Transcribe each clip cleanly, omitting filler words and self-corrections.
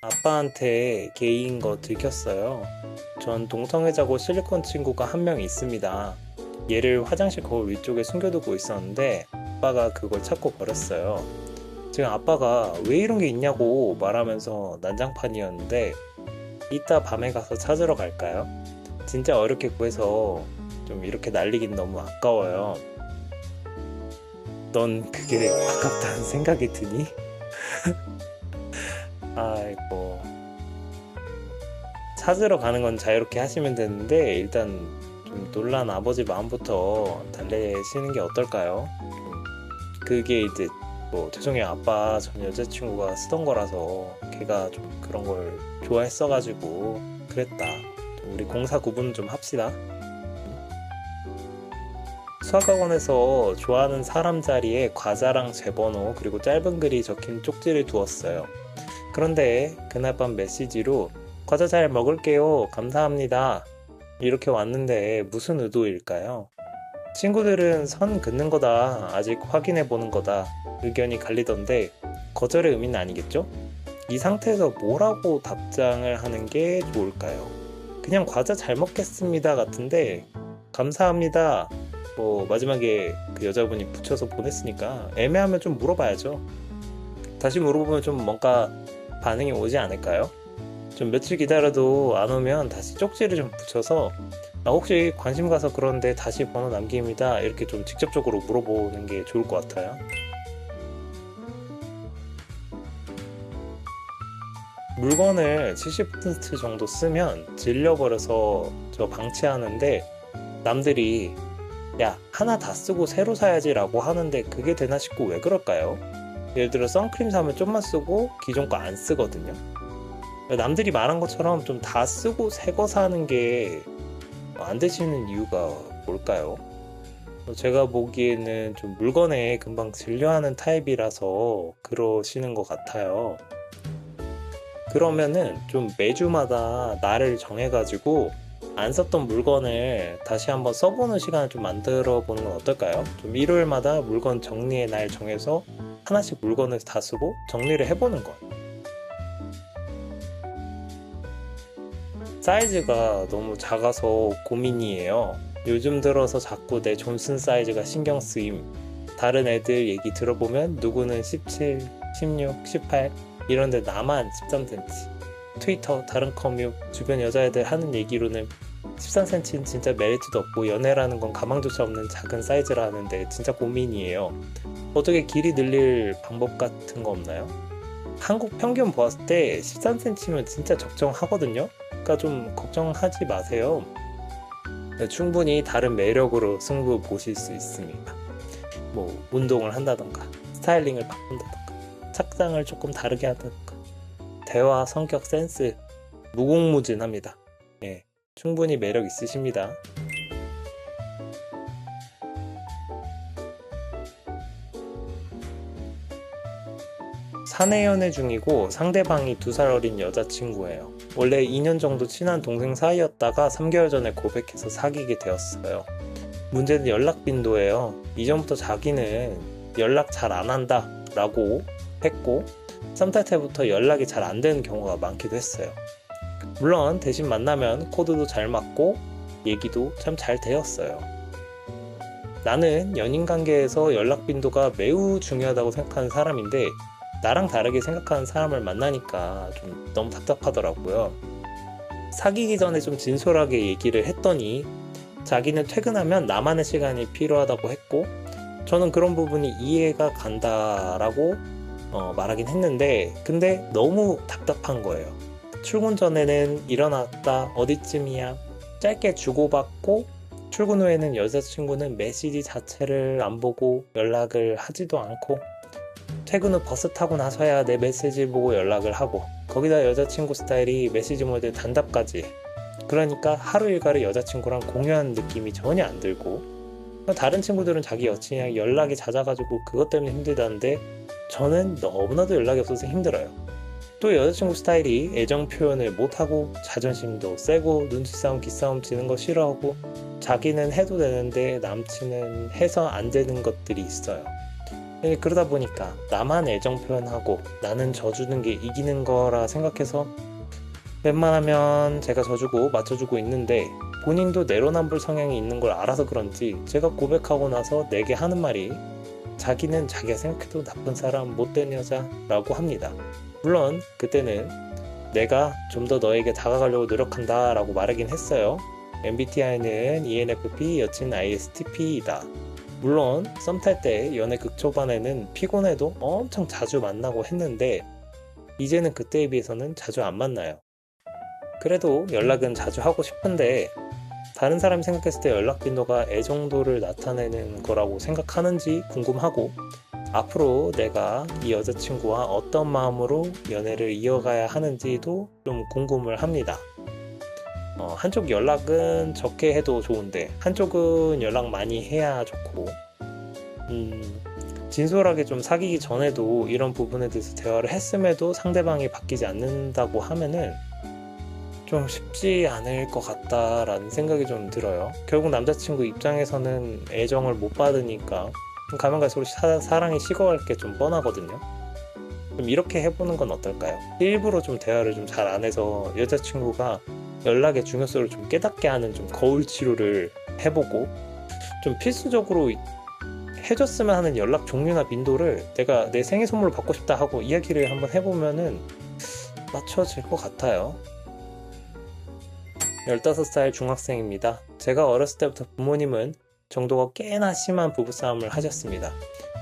아빠한테 게이인 거 들켰어요. 전 동성애 자고 실리콘 친구가 한 명 있습니다. 얘를 화장실 거울 위쪽에 숨겨두고 있었는데 아빠가 그걸 찾고 버렸어요. 지금 아빠가 왜 이런 게 있냐고 말하면서 난장판이었는데 이따 밤에 가서 찾으러 갈까요? 진짜 어렵게 구해서 좀 이렇게 날리긴 너무 아까워요. 넌 그게 아깝다는 생각이 드니? 아이고. 찾으러 가는 건 자유롭게 하시면 되는데 일단 좀 놀란 아버지 마음부터 달래시는 게 어떨까요? 그게 이제 뭐 죄송해요, 아빠 전 여자친구가 쓰던 거라서 걔가 좀 그런 걸 좋아했어가지고 그랬다. 좀 우리 공사 구분 좀 합시다. 수학학원에서 좋아하는 사람 자리에 과자랑 제 번호 그리고 짧은 글이 적힌 쪽지를 두었어요. 그런데 그날 밤 메시지로 과자 잘 먹을게요. 감사합니다. 이렇게 왔는데 무슨 의도일까요? 친구들은 선 긋는 거다. 아직 확인해 보는 거다. 의견이 갈리던데 거절의 의미는 아니겠죠? 이 상태에서 뭐라고 답장을 하는 게 좋을까요? 그냥 과자 잘 먹겠습니다 같은데 감사합니다. 뭐 마지막에 그 여자분이 붙여서 보냈으니까 애매하면 좀 물어봐야죠. 다시 물어보면 좀 뭔가 반응이 오지 않을까요? 좀 며칠 기다려도 안 오면 다시 쪽지를 좀 붙여서 혹시 관심 가서 그런데 다시 번호 남깁니다. 이렇게 좀 직접적으로 물어보는 게 좋을 것 같아요. 물건을 70% 정도 쓰면 질려버려서 저 방치하는데 남들이 야, 하나 다 쓰고 새로 사야지 라고 하는데 그게 되나 싶고 왜 그럴까요? 예를 들어 선크림 사면 좀만 쓰고 기존 거 안 쓰거든요. 남들이 말한 것처럼 좀 다 쓰고 새 거 사는 게 안 되시는 이유가 뭘까요? 제가 보기에는 좀 물건에 금방 질려하는 타입이라서 그러시는 것 같아요. 그러면은 좀 매주마다 날을 정해가지고 안 썼던 물건을 다시 한번 써보는 시간을 좀 만들어 보는 건 어떨까요? 좀 일요일마다 물건 정리의 날 정해서 하나씩 물건을 다 쓰고 정리를 해보는 것. 사이즈가 너무 작아서 고민이에요. 요즘 들어서 자꾸 내 존슨 사이즈가 신경 쓰임. 다른 애들 얘기 들어보면 누구는 17, 16, 18 이런데 나만 13cm. 트위터, 다른 커뮤, 주변 여자애들 하는 얘기로는 13cm는 진짜 메리트도 없고 연애라는 건 가망조차 없는 작은 사이즈라 하는데 진짜 고민이에요. 어떻게 길이 늘릴 방법 같은 거 없나요? 한국 평균 보았을 때 13cm면 진짜 적정하거든요? 그러니까 좀 걱정하지 마세요. 충분히 다른 매력으로 승부 보실 수 있습니다. 뭐 운동을 한다던가 스타일링을 바꾼다던가 착장을 조금 다르게 한다던가 대화, 성격, 센스 무궁무진합니다. 예, 충분히 매력 있으십니다. 사내 연애 중이고 상대방이 2살 어린 여자친구예요. 원래 2년 정도 친한 동생 사이였다가 3개월 전에 고백해서 사귀게 되었어요. 문제는 연락 빈도예요. 이전부터 자기는 연락 잘 안 한다 라고 했고 썸 탈 때부터 연락이 잘 안 되는 경우가 많기도 했어요. 물론 대신 만나면 코드도 잘 맞고 얘기도 참 잘 되었어요. 나는 연인 관계에서 연락 빈도가 매우 중요하다고 생각하는 사람인데 나랑 다르게 생각하는 사람을 만나니까 좀 너무 답답하더라고요. 사귀기 전에 좀 진솔하게 얘기를 했더니 자기는 퇴근하면 나만의 시간이 필요하다고 했고 저는 그런 부분이 이해가 간다라고 말하긴 했는데 근데 너무 답답한 거예요. 출근 전에는 일어났다 어디쯤이야 짧게 주고받고 출근 후에는 여자친구는 메시지 자체를 안 보고 연락을 하지도 않고 퇴근 후 버스 타고 나서야 내 메시지 보고 연락을 하고 거기다 여자친구 스타일이 메시지 모드 단답까지 그러니까 하루 일과를 여자친구랑 공유하는 느낌이 전혀 안 들고 다른 친구들은 자기 여친이랑 연락이 잦아가지고 그것 때문에 힘들다는데 저는 너무나도 연락이 없어서 힘들어요. 또 여자친구 스타일이 애정 표현을 못하고 자존심도 세고 눈치싸움 기싸움 지는 거 싫어하고 자기는 해도 되는데 남친은 해서 안 되는 것들이 있어요. 그러다 보니까 나만 애정 표현하고 나는 져주는 게 이기는 거라 생각해서 웬만하면 제가 져주고 맞춰주고 있는데, 본인도 내로남불 성향이 있는 걸 알아서 그런지 제가 고백하고 나서 내게 하는 말이 자기는 자기가 생각해도 나쁜 사람, 못된 여자라고 합니다. 물론 그때는 내가 좀 더 너에게 다가가려고 노력한다 라고 말하긴 했어요. MBTI는 ENFP, 여친 ISTP이다. 물론 썸 탈 때 연애 극초반에는 피곤해도 엄청 자주 만나고 했는데 이제는 그때에 비해서는 자주 안 만나요. 그래도 연락은 자주 하고 싶은데 다른 사람이 생각했을 때 연락 빈도가 애정도를 나타내는 거라고 생각하는지 궁금하고, 앞으로 내가 이 여자친구와 어떤 마음으로 연애를 이어가야 하는지도 좀 궁금을 합니다. 한쪽 연락은 적게 해도 좋은데 한쪽은 연락 많이 해야 좋고, 진솔하게 좀 사귀기 전에도 이런 부분에 대해서 대화를 했음에도 상대방이 바뀌지 않는다고 하면은 좀 쉽지 않을 것 같다라는 생각이 좀 들어요. 결국 남자친구 입장에서는 애정을 못 받으니까 가면 갈수록 사랑이 식어갈 게 좀 뻔하거든요. 좀 이렇게 해보는 건 어떨까요? 일부러 좀 대화를 좀 잘 안 해서 여자친구가 연락의 중요성을 좀 깨닫게 하는 좀 거울 치료를 해보고, 좀 필수적으로 해줬으면 하는 연락 종류나 빈도를 내가 내 생일 선물로 받고 싶다 하고 이야기를 한번 해보면은 맞춰질 것 같아요. 15살 중학생입니다. 제가 어렸을 때부터 부모님은 정도가 꽤나 심한 부부싸움을 하셨습니다.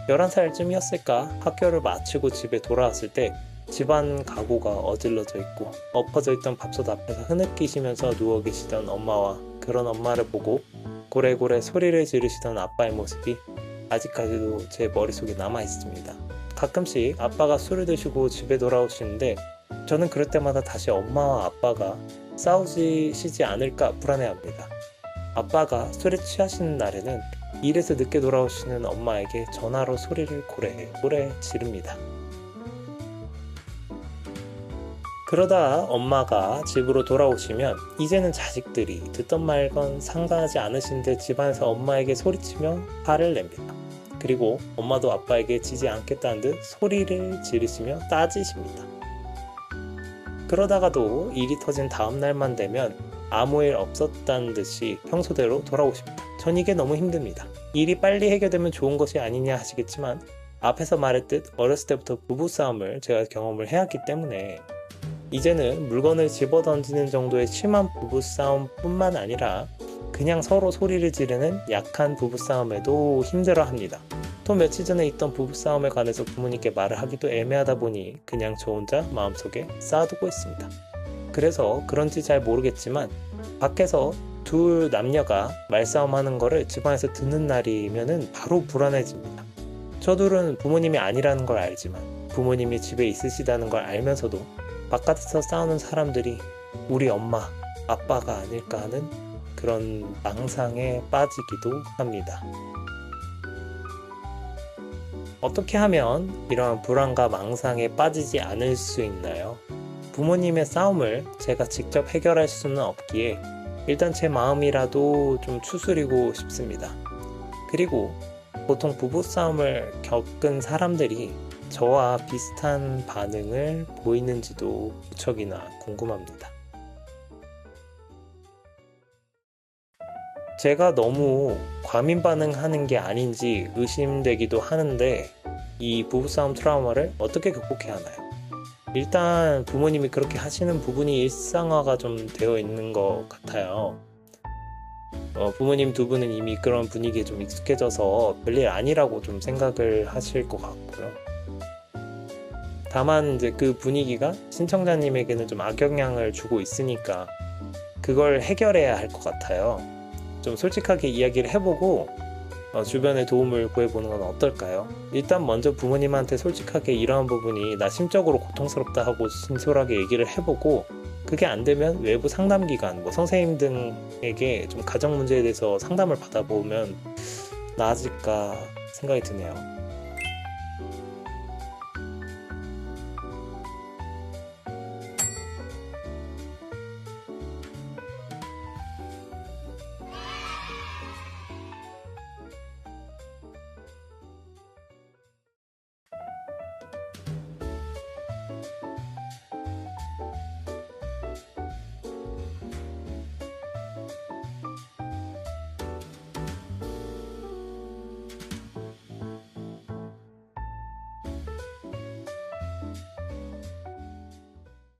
11살쯤이었을까 학교를 마치고 집에 돌아왔을 때 집안 가구가 어질러져 있고 엎어져 있던 밥솥 앞에서 흐느끼시면서 누워 계시던 엄마와 그런 엄마를 보고 고래고래 소리를 지르시던 아빠의 모습이 아직까지도 제 머릿속에 남아 있습니다. 가끔씩 아빠가 술을 드시고 집에 돌아오시는데 저는 그럴 때마다 다시 엄마와 아빠가 싸우시지 않을까 불안해합니다. 아빠가 술에 취하시는 날에는 일에서 늦게 돌아오시는 엄마에게 전화로 소리를 고래 지릅니다. 그러다 엄마가 집으로 돌아오시면 이제는 자식들이 듣던 말건 상관하지 않으신데 집안에서 엄마에게 소리치며 화를 냅니다. 그리고 엄마도 아빠에게 지지 않겠다는 듯 소리를 지르시며 따지십니다. 그러다가도 일이 터진 다음 날만 되면 아무 일 없었다는 듯이 평소대로 돌아오십니다. 전 이게 너무 힘듭니다. 일이 빨리 해결되면 좋은 것이 아니냐 하시겠지만 앞에서 말했듯 어렸을 때부터 부부싸움을 제가 경험을 해왔기 때문에 이제는 물건을 집어던지는 정도의 심한 부부싸움 뿐만 아니라 그냥 서로 소리를 지르는 약한 부부싸움에도 힘들어합니다. 또 며칠 전에 있던 부부싸움에 관해서 부모님께 말을 하기도 애매하다 보니 그냥 저 혼자 마음속에 쌓아두고 있습니다. 그래서 그런지 잘 모르겠지만 밖에서 둘 남녀가 말싸움하는 거를 집안에서 듣는 날이면은 바로 불안해집니다. 저둘은 부모님이 아니라는 걸 알지만 부모님이 집에 있으시다는 걸 알면서도 바깥에서 싸우는 사람들이 우리 엄마, 아빠가 아닐까 하는 그런 망상에 빠지기도 합니다. 어떻게 하면 이런 불안과 망상에 빠지지 않을 수 있나요? 부모님의 싸움을 제가 직접 해결할 수는 없기에 일단 제 마음이라도 좀 추스리고 싶습니다. 그리고 보통 부부싸움을 겪은 사람들이 저와 비슷한 반응을 보이는지도 무척이나 궁금합니다. 제가 너무 과민 반응하는 게 아닌지 의심되기도 하는데 이 부부싸움 트라우마를 어떻게 극복해야 하나요? 일단 부모님이 그렇게 하시는 부분이 일상화가 좀 되어 있는 것 같아요. 부모님 두 분은 이미 그런 분위기에 좀 익숙해져서 별일 아니라고 좀 생각을 하실 것 같고요. 다만 이제 그 분위기가 신청자님에게는 좀 악영향을 주고 있으니까 그걸 해결해야 할 것 같아요. 좀 솔직하게 이야기를 해보고 주변의 도움을 구해보는 건 어떨까요? 일단 먼저 부모님한테 솔직하게 이러한 부분이 나 심적으로 고통스럽다 하고 진솔하게 얘기를 해보고 그게 안 되면 외부 상담기관, 선생님 등에게 좀 가정 문제에 대해서 상담을 받아보면 나아질까 생각이 드네요.